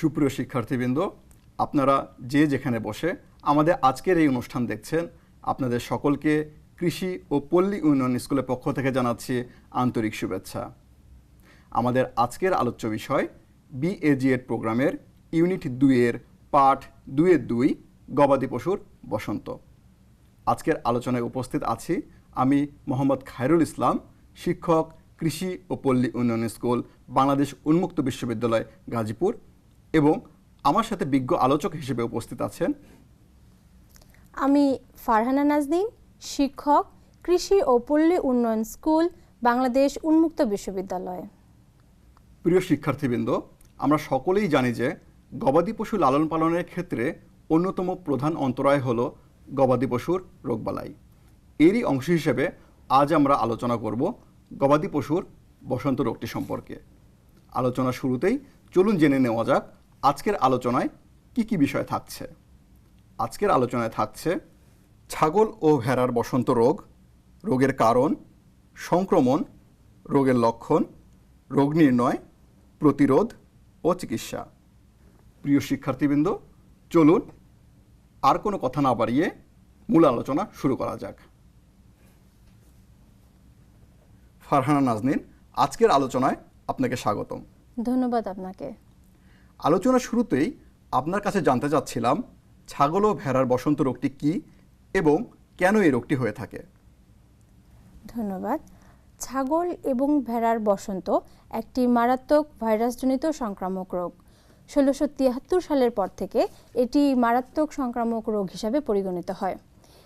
সুপ্রিয় শিক্ষার্থীবৃন্দ, আপনারা যে যেখানে বসে আমাদের আজকের এই অনুষ্ঠান দেখছেন, আপনাদের সকলকে কৃষি ও পল্লী উন্নয়ন স্কুলের পক্ষ থেকে জানাচ্ছি আন্তরিক শুভেচ্ছা। আমাদের আজকের আলোচ্য বিষয় BAGED প্রোগ্রামের ইউনিট 2-এর পাঠ 2-2 গবাদি পশুর বসন্ত। আজকের আলোচনায় উপস্থিত আছি আমি মোহাম্মদ খায়রুল ইসলাম, শিক্ষক, কৃষি ও পল্লী উন্নয়ন স্কুল, বাংলাদেশ উন্মুক্ত বিশ্ববিদ্যালয়, গাজীপুর, এবং আমার সাথে বিজ্ঞ আলোচক হিসেবে উপস্থিত আছেন আমি ফারহানা নাজনীন, শিক্ষক, কৃষি ও পল্লী উন্নয়ন স্কুল, বাংলাদেশ উন্মুক্ত বিশ্ববিদ্যালয়। প্রিয় শিক্ষার্থীবৃন্দ, আমরা সকলেই জানি যে গবাদি পশু লালন পালনের ক্ষেত্রে অন্যতম প্রধান অন্তরায় হল গবাদি পশুর রোগবালাই। এরই অংশ হিসেবে আজ আমরা আলোচনা করব গবাদি পশুর বসন্ত রোগটি সম্পর্কে। আলোচনা শুরুতেই চলুন জেনে নেওয়া যাক আজকের আলোচনায় কি কি বিষয় থাকছে। আজকের আলোচনায় থাকছে ছাগল ও ভেড়ার বসন্ত রোগ, রোগের কারণ, সংক্রমণ, রোগের লক্ষণ, রোগ নির্ণয়, প্রতিরোধ ও চিকিৎসা। প্রিয় শিক্ষার্থীবৃন্দ, চলুন আর কোনো কথা না বাড়িয়ে মূল আলোচনা শুরু করা যাক। ফারহানা নাজনীন, আজকের আলোচনায় আপনাকে স্বাগতম। ধন্যবাদ আপনাকে। আলোচনা শুরুতেই আপনার কাছে জানতে চাচ্ছিলাম ছাগল ও ভেড়ার বসন্ত রোগটি কী এবং কেন এই রোগটি হয়ে থাকে। ধন্যবাদ। ছাগল এবং ভেড়ার বসন্ত একটি মারাত্মক ভাইরাসজনিত সংক্রামক রোগ। 1673 সালের পর থেকে এটি মারাত্মক সংক্রামক রোগ হিসাবে পরিগণিত হয়।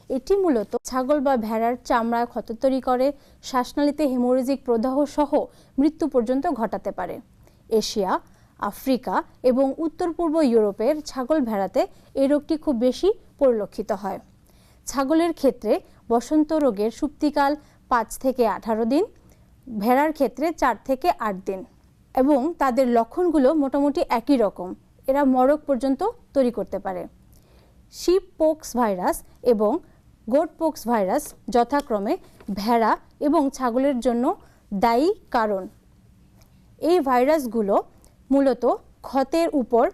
এটি মূলত ছাগল বা ভেড়ার চামড়ায় ক্ষত তৈরি করে, শ্বাসনালীতে হেমোরেজিক প্রদাহ সহ মৃত্যু পর্যন্ত ঘটাতে পারে। এশিয়া, আফ্রিকা এবং উত্তর পূর্ব ইউরোপের ছাগল ভেড়াতে এই রোগটি খুব বেশি পরিলক্ষিত হয়। ছাগলের ক্ষেত্রে বসন্ত রোগের সুপ্তিকাল 5 থেকে 18 দিন, ভেড়ার ক্ষেত্রে 4 থেকে 8 দিন, এবং তাদের লক্ষণগুলো মোটামুটি একই রকম। এরা মড়ক পর্যন্ত তৈরি করতে পারে। শিপ পোক্স ভাইরাস এবং গোট পোক্স ভাইরাস যথাক্রমে ভেড়া এবং ছাগলের জন্য দায়ী কারণ। এই ভাইরাসগুলো মূলত ক্ষতের উপর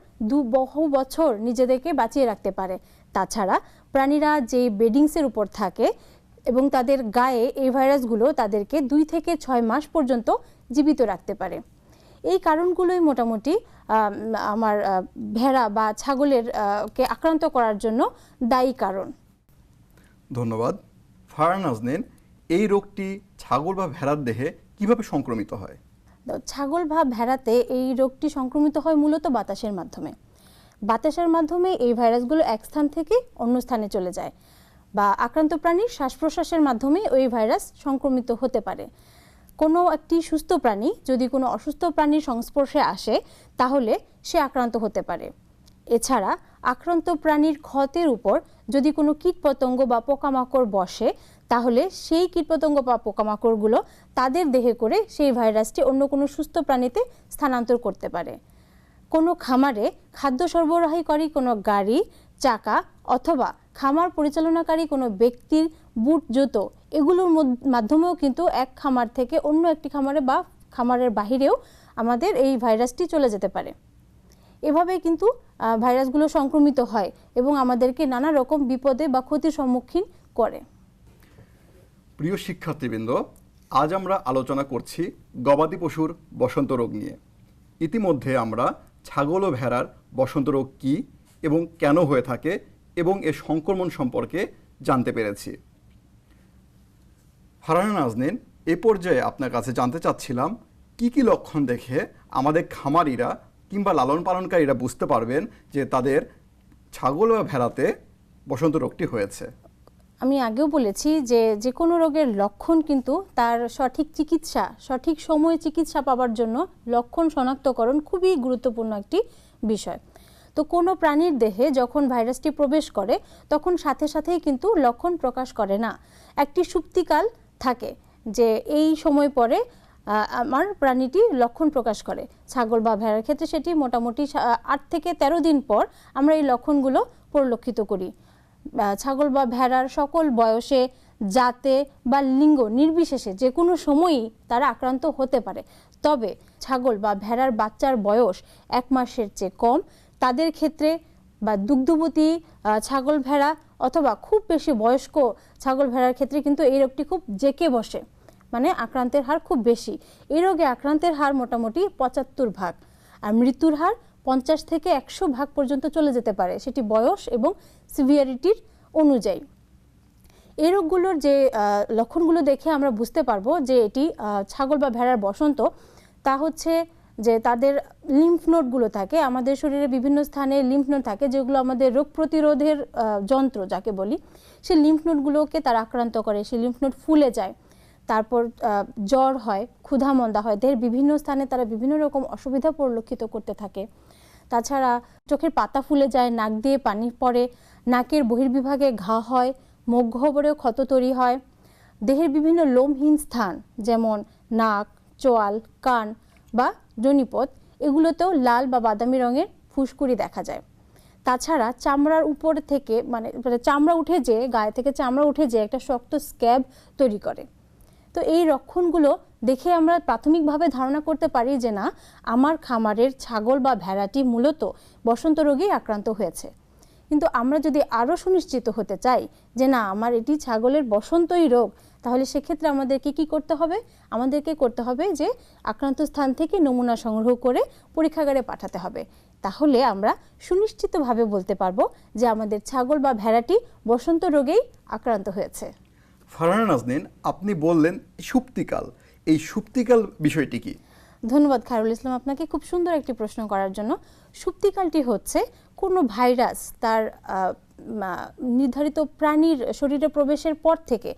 বহু বছর নিজেদেরকে বাঁচিয়ে রাখতে পারে। তাছাড়া প্রাণীরা যে বেডিংসের উপর থাকে এবং তাদের গায়ে এই ভাইরাসগুলো তাদেরকে 2 থেকে 6 মাস পর্যন্ত জীবিত রাখতে পারে। এই কারণগুলোই মোটামুটি আমার ভেড়া বা ছাগলের কে আক্রান্ত করার জন্য দায়ী কারণ। ধন্যবাদ। ফারহানা নাজনীন, এই রোগটি ছাগল বা ভেড়ার দেহে কিভাবে সংক্রমিত হয়? ছাগল বা ভেড়াতে এই রোগটি সংক্রমিত হয় মূলত বাতাসের মাধ্যমে। বাতাসের মাধ্যমে এই ভাইরাসগুলো এক স্থান থেকে অন্য স্থানে চলে যায়, বা আক্রান্ত প্রাণীর শ্বাস প্রশ্বাসের মাধ্যমে ওই ভাইরাস সংক্রমিত হতে পারে। কোনো একটি সুস্থ প্রাণী যদি কোনো অসুস্থ প্রাণীর সংস্পর্শে আসে তাহলে সে আক্রান্ত হতে পারে। এছাড়া আক্রান্ত প্রাণীর ক্ষতের উপর যদি কোনো কীটপতঙ্গ বা পোকামাকড় বসে তাহলে সেই কীটপতঙ্গ বা পোকামাকড়গুলো তাদের দেহে করে সেই ভাইরাসটি অন্য কোনো সুস্থ প্রাণীতে স্থানান্তর করতে পারে। কোনো খামারে খাদ্য সরবরাহকারী কোনো গাড়ি, চাকা অথবা খামার পরিচালনাকারী কোনো ব্যক্তির বুট, জুতো এগুলোর মাধ্যমেও কিন্তু এক খামার থেকে অন্য একটি খামারে বা খামারের বাহিরেও আমাদের এই ভাইরাসটি চলে যেতে পারে। এভাবে কিন্তু ভাইরাসগুলো সংক্রমিত হয় এবং আমাদেরকে নানা রকম বিপদে বা ক্ষতির সম্মুখীন করে। প্রিয় শিক্ষার্থীবৃন্দ, আজ আমরা আলোচনা করছি গবাদি পশুর বসন্ত রোগ নিয়ে। ইতিমধ্যে আমরা ছাগল ও ভেড়ার বসন্ত রোগ কী এবং কেন হয়ে থাকে এবং এর সংক্রমণ সম্পর্কে জানতে পেরেছি। ফারহানা নাজনীন, এ পর্যায়ে আপনার কাছে জানতে চাচ্ছিলাম কি কি লক্ষণ দেখে আমাদের খামারিরা কিংবা লালন পালনকারীরা বুঝতে পারবেন যে তাদের ছাগল বা ভেড়াতে বসন্ত রোগটি হয়েছে। আমি আগেও বলেছি যে যে কোনো রোগের লক্ষণ কিন্তু তার সঠিক চিকিৎসা, সঠিক সময়ে চিকিৎসা পাওয়ার জন্য লক্ষণ শনাক্তকরণ খুবই গুরুত্বপূর্ণ একটি বিষয়। তো কোনো প্রাণীর দেহে যখন ভাইরাসটি প্রবেশ করে তখন সাথে সাথেই কিন্তু লক্ষণ প্রকাশ করে না। একটি সুপ্তিকাল থাকে যে এই সময় পরে আমার প্রাণীটি লক্ষণ প্রকাশ করে। ছাগল বা ভেড়ার ক্ষেত্রে সেটি মোটামুটি 8 থেকে 13 দিন পর আমরা এই লক্ষণগুলো পরিলক্ষিত করি। ছাগল বা ভেড়ার সকল বয়সে জাতে বা লিঙ্গ নির্বিশেষে যে কোনো সময়ই তারা আক্রান্ত হতে পারে। তবে ছাগল বা ভেড়ার বাচ্চার বয়স 1 মাসের চেয়ে কম তাদের ক্ষেত্রে বা দুগ্ধবতী ছাগল ভেড়া অথবা খুব বেশি বয়স্ক ছাগল ভেড়ার ক্ষেত্রে কিন্তু এই রোগটি খুব জেঁকে বসে, মানে আক্রান্তের হার খুব বেশি। এই রোগে আক্রান্তের হার মোটামুটি 75%, আর মৃত্যুর হার 50 থেকে 100% পর্যন্ত চলে যেতে পারে, সেটি বয়স এবং সিভিয়ারিটির অনুযায়ী। এই রোগগুলোর যে লক্ষণগুলো দেখে আমরা বুঝতে পারবো যে এটি ছাগল বা ভেড়ার বসন্ত, তা হচ্ছে যে তাদের লিম্ফ নোডগুলো থাকে, আমাদের শরীরে বিভিন্ন স্থানে লিম্ফ নোড থাকে যেগুলো আমাদের রোগ প্রতিরোধের যন্ত্র যাকে বলি, সেই লিম্ফ নোডগুলোকে তারা আক্রান্ত করে, সেই লিম্ফ নোড ফুলে যায়, তারপর জ্বর হয়, ক্ষুধামন্দা হয়, দেহের বিভিন্ন স্থানে তারা বিভিন্ন রকম অসুবিধা পরিলক্ষিত করতে থাকে। তাছাড়া চোখের পাতা ফুলে যায়, নাক দিয়ে পানি পড়ে, নাকের বহির্বিভাগে ঘা হয়, মুখ গহ্বরেও ক্ষত তৈরি হয়, দেহের বিভিন্ন লোমহীন স্থান যেমন নাক, চোয়াল, কান বা জনিপথ এগুলোতেও লাল বা বাদামি রঙের ফুসকুড়ি দেখা যায়। তাছাড়া চামড়ার উপর থেকে মানে চামড়া উঠে যে গায়ে থেকে চামড়া উঠে যে একটা শক্ত স্ক্যাব তৈরি করে। তো এই লক্ষণগুলো দেখে আমরা প্রাথমিকভাবে ধারণা করতে পারি যে না, আমার খামারের ছাগল বা ভেড়াটি মূলত বসন্ত রোগেই আক্রান্ত হয়েছে। কিন্তু আমরা যদি আরও সুনিশ্চিত হতে চাই যে না, আমার এটি ছাগলের বসন্তই রোগ, তাহলে সেক্ষেত্রে আমাদেরকে কি করতে হবে? আমাদেরকে করতে হবে যে আক্রান্ত স্থান থেকে নমুনা সংগ্রহ করে পরীক্ষাগারে পাঠাতে হবে। তাহলে আমরা সুনিশ্চিতভাবে বলতে পারবো যে আমাদের ছাগল বা ভেড়াটি বসন্ত রোগেই আক্রান্ত হয়েছে। ফারহানা নাজনীন, আপনি বললেন সুপ্তিকাল, এই সুপ্তিকাল বিষয়টি কি? ধন্যবাদ খায়রুল ইসলাম আপনাকে খুব সুন্দর একটি প্রশ্ন করার জন্য। সুপ্তিকালটি হচ্ছে কোনো ভাইরাস তার নির্ধারিত প্রাণীর শরীরে প্রবেশের পর থেকে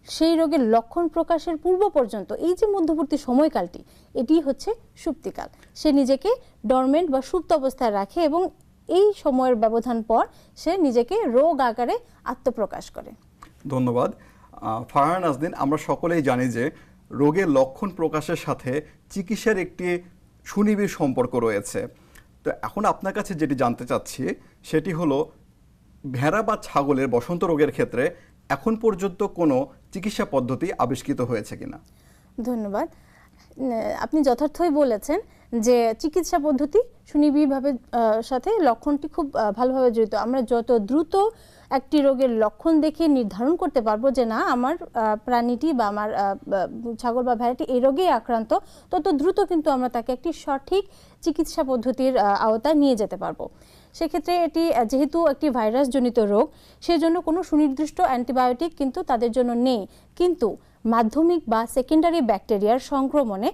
সেই রোগের লক্ষণ প্রকাশের পূর্ব পর্যন্ত এই যে মধ্যবর্তী সময়কালটি, এটি হচ্ছে সুপ্তিকাল। সে নিজেকে ডরমেন্ট বা সুপ্ত অবস্থায় রাখে এবং এই সময়ের ব্যবধান পর সে নিজেকে রোগ আকারে আত্মপ্রকাশ করে। ধন্যবাদ ফারহানা নাজনীন। আমরা সকলেই জানি যে রোগের লক্ষণ প্রকাশের সাথে চিকিৎসার একটি সুনিবিড় সম্পর্ক রয়েছে। তো এখন আপনার কাছে যেটি জানতে চাচ্ছি সেটি হলো, ভেড়া বা ছাগলের বসন্ত রোগের ক্ষেত্রে এখন পর্যন্ত কোনো চিকিৎসা পদ্ধতি আবিষ্কৃত হয়েছে কিনা? ধন্যবাদ। আপনি যথার্থই বলেছেন যে চিকিৎসা পদ্ধতি সুনিবিড়ভাবে সাথে লক্ষণটি খুব ভালোভাবে জড়িত। আমরা যত দ্রুত একটি রোগের লক্ষণ দেখে নির্ধারণ করতে পারবো যে না, আমার প্রাণীটি বা আমার ছাগল বা ভেড়াটি এই রোগেই আক্রান্ত, তত দ্রুত কিন্তু আমরা তাকে একটি সঠিক চিকিৎসা পদ্ধতির আওতায় নিয়ে যেতে পারবো। সেক্ষেত্রে এটি যেহেতু একটি ভাইরাসজনিত রোগ, সেজন্য কোনো সুনির্দিষ্ট অ্যান্টিবায়োটিক কিন্তু তাদের জন্য নেই। কিন্তু মাধ্যমিক বা সেকেন্ডারি ব্যাকটেরিয়ার সংক্রমণে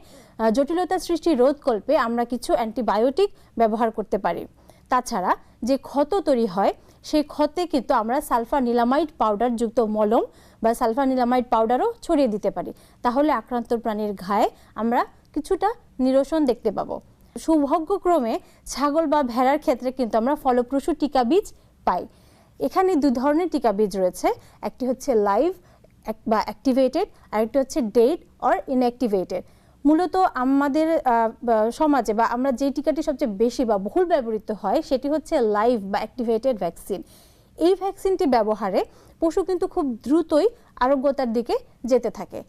জটিলতা সৃষ্টি রোধকল্পে আমরা কিছু অ্যান্টিবায়োটিক ব্যবহার করতে পারি। তাছাড়া যে ক্ষত তৈরি হয় সেই ক্ষতে কিন্তু আমরা সালফানিলামাইড পাউডার যুক্ত মলম বা সালফানিলামাইড পাউডারও ছড়িয়ে দিতে পারি। তাহলে আক্রান্ত প্রাণীর ঘায়ে আমরা কিছুটা নিরসন দেখতে পাবো। সৌভাগ্যক্রমে ছাগল বা ভেড়ার ক্ষেত্রে কিন্তু আমরা ফলপ্রসূ টিকা বীজ পাই। এখানে দুই ধরনের টিকা বীজ রয়েছে, একটি হচ্ছে লাইভ বা অ্যাক্টিভেটেড, আরেকটি হচ্ছে ডেড অর ইনঅ্যাক্টিভেটেড। মূলত আমাদের সমাজে বা আমরা যে টিকাটি সবচেয়ে বেশি বা বহুল ব্যবহৃত হয় সেটি হচ্ছে লাইভ বা অ্যাক্টিভেটেড ভ্যাকসিন। এই ভ্যাকসিনটি ব্যবহারে পশু কিন্তু খুব দ্রুতই আরোগ্যতার দিকে যেতে থাকে।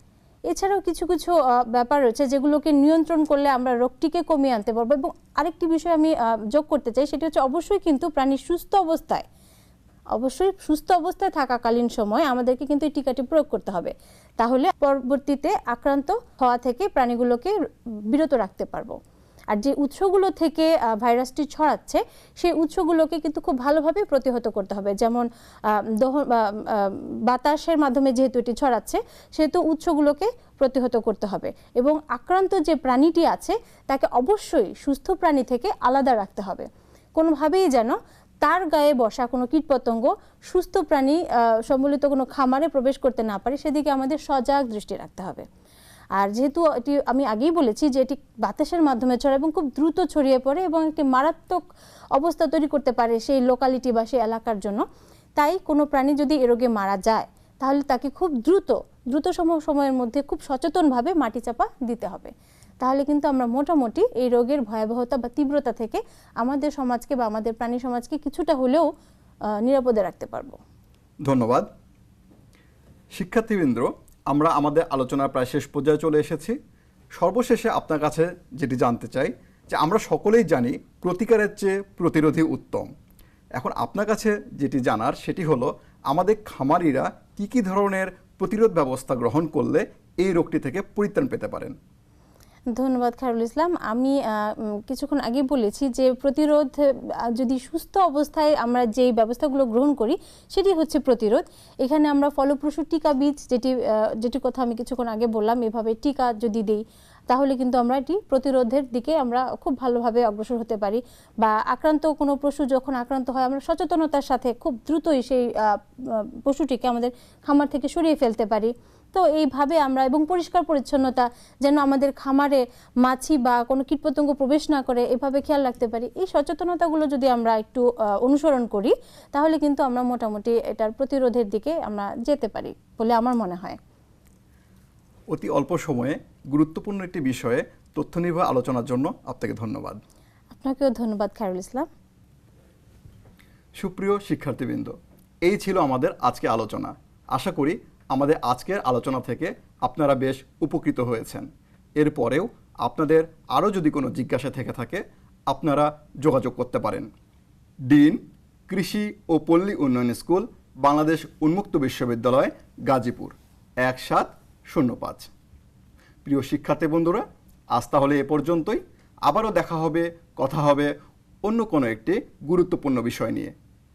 এছাড়াও কিছু কিছু ব্যাপার রয়েছে যেগুলোকে নিয়ন্ত্রণ করলে আমরা রোগটিকে কমিয়ে আনতে পারবো। এবং আরেকটি বিষয় আমি যোগ করতে চাই, সেটি হচ্ছে অবশ্যই কিন্তু প্রাণী সুস্থ অবস্থায় থাকাকালীন সময় আমাদেরকে কিন্তু এই টিকাটি প্রয়োগ করতে হবে। তাহলে পরবর্তীতে আক্রান্ত হওয়া থেকে প্রাণীগুলোকে বিরত রাখতে পারবো। আর যে উৎসগুলো থেকে ভাইরাসটি ছড়াচ্ছে সেই উৎসগুলোকে কিন্তু খুব ভালোভাবে প্রতিহত করতে হবে। যেমন বাতাসের মাধ্যমে যেহেতু এটি ছড়াচ্ছে সেহেতু উৎসগুলোকে প্রতিহত করতে হবে এবং আক্রান্ত যে প্রাণীটি আছে তাকে অবশ্যই সুস্থ প্রাণী থেকে আলাদা রাখতে হবে। কোনোভাবেই যেন তার গায়ে বসা কোনো কীটপতঙ্গ সুস্থ প্রাণী সম্বলিত কোনো খামারে প্রবেশ করতে না পারে, সেদিকে আমাদের সজাগ দৃষ্টি রাখতে হবে। আর যেহেতু এটি আমি আগেই বলেছি যে এটি বাতাসের মাধ্যমে ছড়ায় এবং খুব দ্রুত ছড়িয়ে পড়ে এবং একটি মারাত্মক অবস্থা তৈরি করতে পারে সেই লোকালিটি বা সেই এলাকার জন্য, তাই কোনো প্রাণী যদি এ রোগে মারা যায় তাহলে তাকে খুব দ্রুত সময়ের মধ্যে খুব সচেতনভাবে মাটি চাপা দিতে হবে। তাহলে কিন্তু আমরা মোটামুটি এই রোগের ভয়াবহতা বা তীব্রতা থেকে আমাদের সমাজকে বা আমাদের প্রাণী সমাজকে কিছুটা হলেও নিরাপদে রাখতে পারবো। ধন্যবাদ। শিক্ষার্থীবৃন্দ, আমরা আমাদের আলোচনার প্রায় শেষ পর্যায়ে চলে এসেছি। সর্বশেষে আপনার কাছে যেটি জানতে চাই যে আমরা সকলেই জানি প্রতিকারের চেয়ে প্রতিরোধী উত্তম। এখন আপনার কাছে যেটি জানার সেটি হলো আমাদের খামারিরা কি ধরনের প্রতিরোধ ব্যবস্থা গ্রহণ করলে এই রোগটি থেকে পরিত্রাণ পেতে পারেন। ধন্যবাদ খায়রুল ইসলাম। আমি কিছুক্ষণ আগে বলেছি যে প্রতিরোধ যদি সুস্থ অবস্থায় আমরা যেই ব্যবস্থাগুলো গ্রহণ করি সেটি হচ্ছে প্রতিরোধ। এখানে আমরা ফলপ্রসূ টিকা বীজ যেটি কথা আমি কিছুক্ষণ আগে বললাম, এভাবে টিকা যদি দিই তাহলে কিন্তু আমরা এটি প্রতিরোধের দিকে আমরা খুব ভালোভাবে অগ্রসর হতে পারি। বা আক্রান্ত কোনো পশু যখন আক্রান্ত হয় আমরা সচেতনতার সাথে খুব দ্রুতই সেই পশুটিকে আমাদের খামার থেকে সরিয়ে ফেলতে পারি। তো এইভাবে আমরা, এবং পরিষ্কার পরিচ্ছন্নতা যেন আমাদের খামারে মাছি বা কোনো কীটপতঙ্গ প্রবেশ না করে, এভাবে খেয়াল রাখতে পারি। এই সচেতনতাগুলো যদি আমরা একটু অনুসরণ করি তাহলে কিন্তু আমরা মোটামুটি এটার প্রতিরোধের দিকে আমরা যেতে পারি বলে আমার মনে হয়। অতি অল্প সময়ে গুরুত্বপূর্ণ একটি বিষয়ে তথ্য নির্ভর আলোচনার জন্য আপনাকে ধন্যবাদ। আপনাকেও ধন্যবাদ খায়রুল ইসলাম। সুপ্রিয় শিক্ষার্থীবৃন্দ, এই ছিল আমাদের আজকে আলোচনা। আশা করি আমাদের আজকের আলোচনা থেকে আপনারা বেশ উপকৃত হয়েছেন। এরপরেও আপনাদের আরও যদি কোনো জিজ্ঞাসা থেকে থাকে আপনারা যোগাযোগ করতে পারেন। ডিন, কৃষি ও পল্লী উন্নয়ন স্কুল, বাংলাদেশ উন্মুক্ত বিশ্ববিদ্যালয়, গাজীপুর 1705। প্রিয় শিক্ষার্থী বন্ধুরা, আজ তাহলে এ পর্যন্তই। আবারও দেখা হবে, কথা হবে অন্য কোনো একটি গুরুত্বপূর্ণ বিষয় নিয়ে।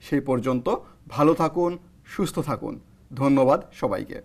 সেই পর্যন্ত ভালো থাকুন, সুস্থ থাকুন। ধন্যবাদ সবাইকে।